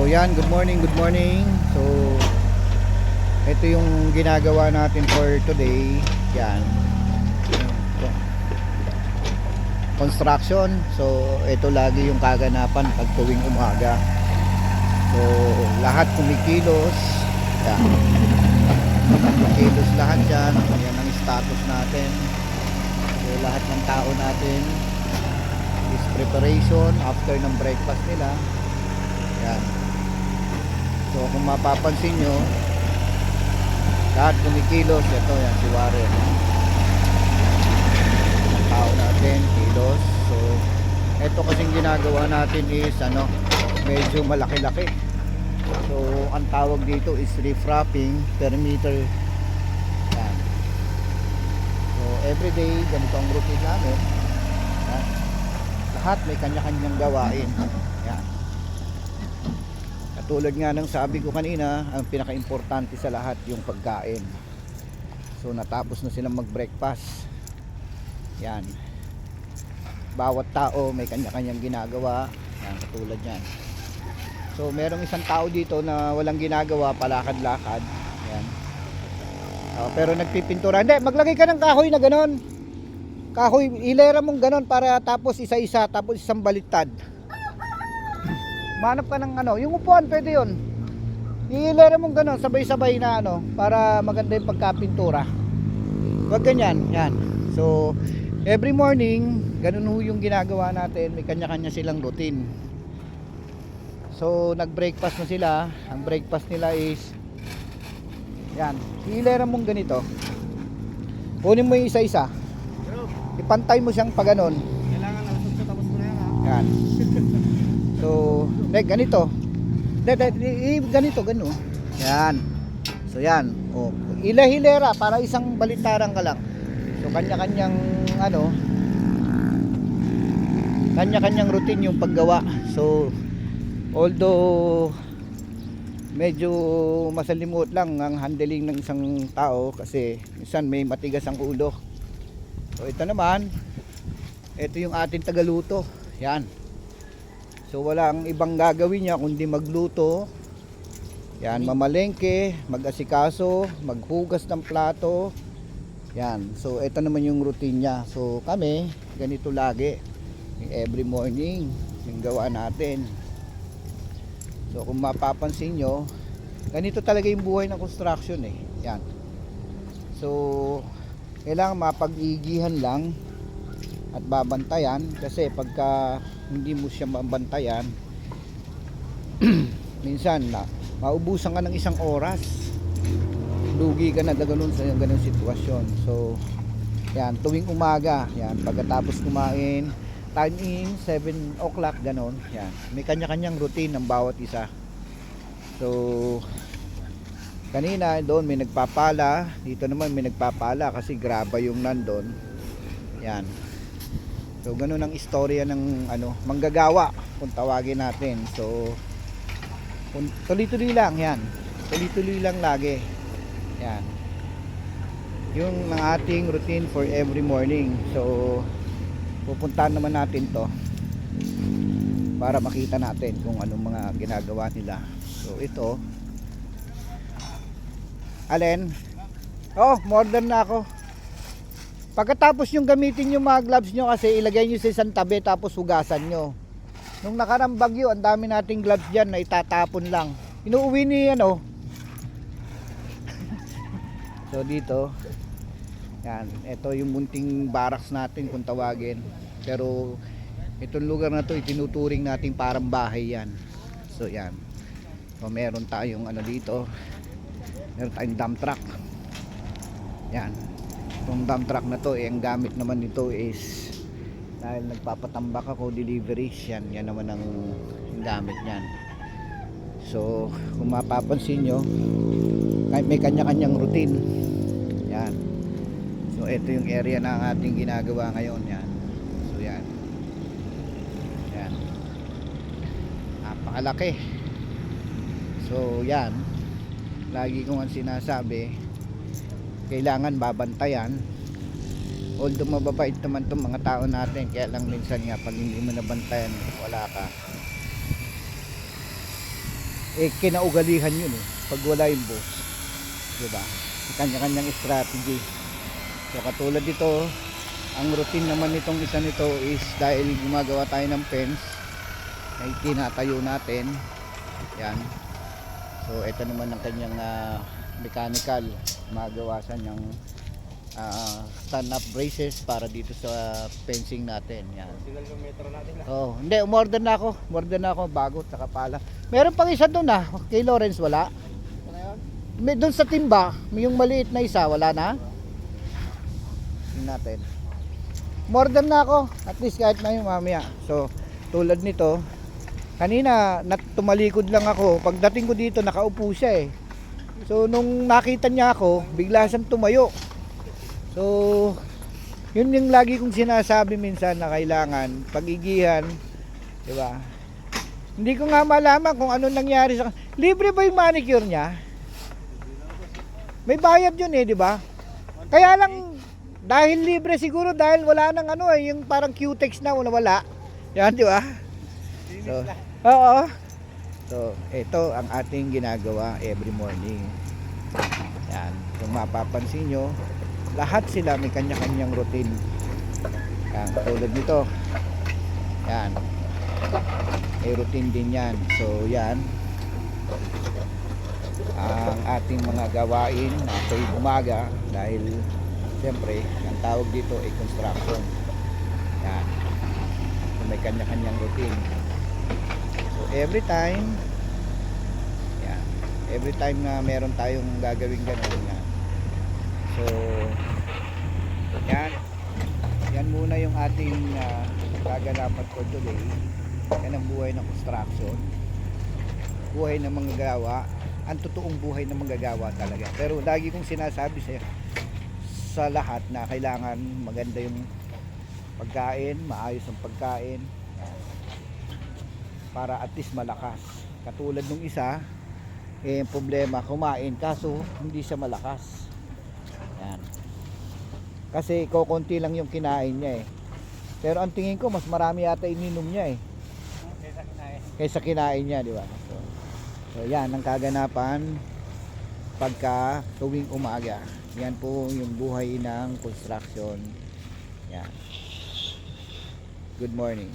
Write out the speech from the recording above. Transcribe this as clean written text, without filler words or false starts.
yan, good morning, good morning. So, ito yung ginagawa natin for today. Yan. Construction. So, ito lagi yung kaganapan pag tuwing umaga. So, lahat kumikilos. Yan. Kumikilos lahat yan. Yan ang status natin. So, lahat ng tao natin is preparation after ng breakfast nila. Yan. So kung mapapansin nyo, lahat kumikilos. Ito yan, si Warren. Ang tao natin, kilos. So ito kasing ginagawa natin is medyo malaki-laki. So ang tawag dito is refrapping per meter. Yan. So everyday, ganito ang routine namin. Yan. Lahat may kanya-kanyang gawain. Yan. Tulad nga ng sabi ko kanina, ang pinaka-importante sa lahat yung pagkain. So natapos na silang mag-breakfast. Yan. Bawat tao may kanya-kanyang ginagawa. Yan, katulad yan. So merong isang tao dito na walang ginagawa, palakad-lakad. Yan. Pero nagpipintura. Hindi, maglagay ka ng kahoy na ganon. Kahoy, ilera mong ganon para tapos isa-isa, tapos isang baliktad. Manap ka ng yung upuan, pwede yun. Iilera mong gano'n, sabay-sabay na para maganda yung pagkapintura. Huwag ganyan, yan. So, every morning, ganun ho yung ginagawa natin. May kanya-kanya silang routine. So, nag-breakfast na sila. Ang breakfast nila is, yan. Iilera mong ganito. Kunin mo yung isa-isa. Ipantay mo siyang pag ganon. Kailangan na usap tapos mo na yan, ha? Yan. So, ganito. Ganito, gano. Yan. So, yan. O, hilera para isang baliktaran ka lang. So, kanya-kanyang kanya-kanyang routine yung paggawa. So, although medyo masalimot lang ang handling ng isang tao kasi minsan may matigas ang ulo. So, ito naman, ito yung ating tagaluto. Yan. So walang ibang gagawin niya kundi magluto. Yan, mamalengke, mag-asikaso, maghugas ng plato. Yan. So ito naman yung routine niya. So kami, ganito lagi. Every morning, yung gawa natin. So kung mapapansin nyo, ganito talaga yung buhay ng construction eh. Yan. So kailangan mapag-igihan lang at babantayan kasi pagka hindi mo siya mabantayan minsan maubusan ka ng isang oras, lugi ka na ganun sa ganung sitwasyon. So yan, tuwing umaga yan, pagkatapos kumain, time in 7 o'clock ganun, yan, may kanya-kanyang routine ng bawat isa. So kanina doon may nagpapala, dito naman may nagpapala kasi graba yung nandun. Yan. So ganun ang istorya ng manggagawa kung tawagin natin. So tuloy-tuloy lang yan. Tuloy-tuloy lang lagi. Yan. Yung ng ating routine for every morning. So pupuntahan naman natin to para makita natin kung anong mga ginagawa nila. So ito. Alin? Oh, modern na ako. Pagkatapos yung gamitin yung mga gloves nyo kasi ilagay nyo sa isang tabi tapos hugasan nyo. Nung nakarang bagyo, ang dami nating gloves dyan na itatapon lang. Inuuwi ni So dito, yan, ito yung munting barracks natin kung tawagin. Pero itong lugar na to itinuturing natin parang bahay yan. So yan. So meron tayong dito. Meron tayong dump truck. Yan. Itong dump truck na to ang gamit naman nito is dahil nagpapatambak ako deliveries, yan naman ang gamit niyan. So kung mapapansin nyo, may kanya-kanyang routine. Yan. So ito yung area na ating ginagawa ngayon. Yan. So yan. Yan. Napakalaki. So yan, lagi ko nga sinasabi, kailangan babantayan. Although mababait naman itong mga tao natin, kaya lang minsan nga pag hindi mo nabantayan, wala ka. kinaugalihan yun eh. Pag wala yung boss, diba? Kanya-kanyang strategy. So katulad dito, ang routine naman nitong isa nito is dahil gumagawa tayo ng fence ay tinatayo natin. Yan. So ito naman ang kanyang mechanical, magawa siya ng stand-up braces para dito sa fencing natin. Yan. Singal yung metro natin na. Oh, hindi, umorder na ako. Umorder na ako bago at pala. Meron pang isa doon kay Lawrence wala. Ano yun? May doon sa timba, may yung maliit na isa wala na. Tingnan natin. Umorder na ako, at least kahit na yung mamaya. So, tulad nito, kanina tumalikod lang ako. Pagdating ko dito, nakaupo siya eh. So, nung nakita niya ako, bigla siyang tumayo. So, yun yung lagi kong sinasabi minsan na kailangan pagigihan, 'di ba? Hindi ko nga malaman kung ano nangyari sa libre ba yung manicure niya? May bayad yun eh, 'di ba? Kaya lang dahil libre siguro dahil wala nang yung parang Q-tex na wala. Yan, 'di ba? So, oo. So, ito ang ating ginagawa every morning. Yan, kung mapapansin nyo, lahat sila may kanya-kanyang routine. Yan, tulad nito. Yan. May routine din yan. So, yan. Ang ating mga gawain na tuwing umaga dahil siyempre, ang tawag dito ay construction. Yan. So, may kanya-kanyang routine. So, every time na meron tayong gagawing gano'n yan. So, yan muna yung ating kaganapan for today. Yan ang buhay ng construction, buhay ng manggagawa, ang totoong buhay ng manggagawa talaga. Pero lagi kong sinasabi sa lahat na kailangan maganda yung pagkain, maayos ang pagkain para at least malakas. Katulad nung isa, problema kumain kaso hindi siya malakas. Yan. Kasi kokonti lang yung kinain niya eh. Pero ang tingin ko mas marami yata ininom niya eh. Kaysa kinain niya, di ba? So yan ang kaganapan pagka tuwing umaga. Yan po yung buhay ng construction. Yan. Good morning.